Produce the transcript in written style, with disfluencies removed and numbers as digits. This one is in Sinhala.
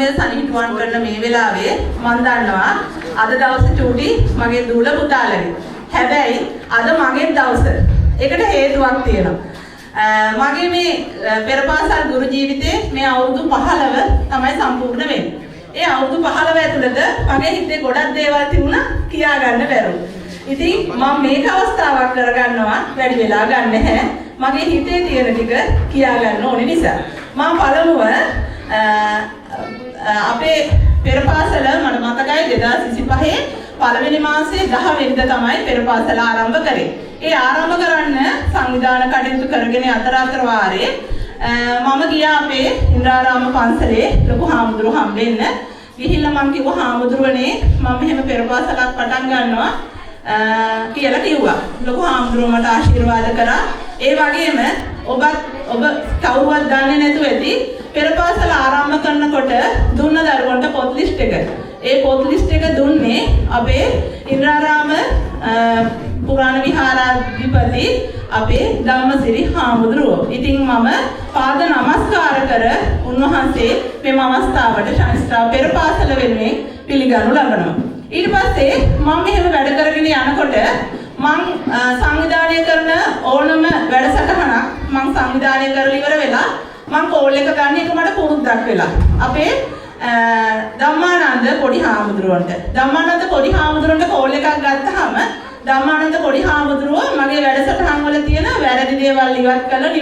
මේ සනිටුවන් කරන මේ වෙලාවේ මම දන්නවා අද දවසේ චූටි මගේ දූල පුතාලගේ. හැබැයි අද මගේ දවස. ඒකට හේතුවක් තියෙනවා. මගේ මේ පෙරපාසල් ගුරු ජීවිතේ මේ අවුරුදු 15 තමයි සම්පූර්ණ වෙන්නේ. ඒ අවුරුදු 15 ඇතුළත මගේ හිතේ ගොඩක් දේවල් තිබුණා කියා ගන්න බැරුව. ඉතින් මම මේක අවස්ථාවක් කරගන්නවා වැඩි වෙලා ගන්න නැහැ. මගේ හිතේ තියෙන ටික කියා ගන්න ඕනේ නිසා. මම පළමුව අපේ පෙරපාසල මට මතකයි 2025 පළවෙනි මාසයේ 10 වෙනිදා තමයි පෙරපාසල ආරම්භ කරේ. ඒ ආරම්භ කරන්න සංවිධාන කටයුතු කරගෙන අතර වාරේ මම ගියා අපේ ඉන්ද්‍රාරාම පන්සලේ ලොකු හාමුදුරුවෝ හම්බෙන්න. ගිහිල්ලා මම කිව්වා හාමුදුරුවනේ මම මෙහෙම පෙරපාසලක් පටන් ගන්නවා කියලා කිව්වා. ලොකු හාමුදුරුවෝ මට ආශිර්වාද කරා. ඒ වගේම ඔබ කවුරුවත් දන්නේ නැතුව ඇති පෙරපාසල ආරම්භ කරනකොට දුන්න දරුවන්ට පොත් ලිස්ට් එක. ඒ පොත් ලිස්ට් එක දුන්නේ අපේ ඉන්ද්‍රාරාම පුරාණ විහාරාධිපති අපේ ධම්මසිරි හාමුදුරුවෝ. ඉතින් මම පාද නමස්කාර කර උන්වහන්සේ මෙම අවස්ථාවට ශාස්ත්‍රා පෙරපාසල වෙනුවෙන් පිළිගනු ලබනවා. ඊට පස්සේ මම මෙහෙම වැඩ කරගෙන යනකොට මම සංවිධානය කරන ඕනම වැඩසටහනක් මම සංවිධානය කරලා ඉවර වෙලා මම කෝල් එක ගන්න එක මට පුරුද්දක් වෙලා. අපේ ධම්මානන්ද පොඩි හාමුදුරුවන්ට පොඩි හාමුදුරුවන්ට කෝල් එකක් ගත්තාම ධම්මානන්ද පොඩි හාමුදුරුවෝ මගේ වැඩසටහන් වල තියෙන වැරදි දේවල් ඉවත් කරලා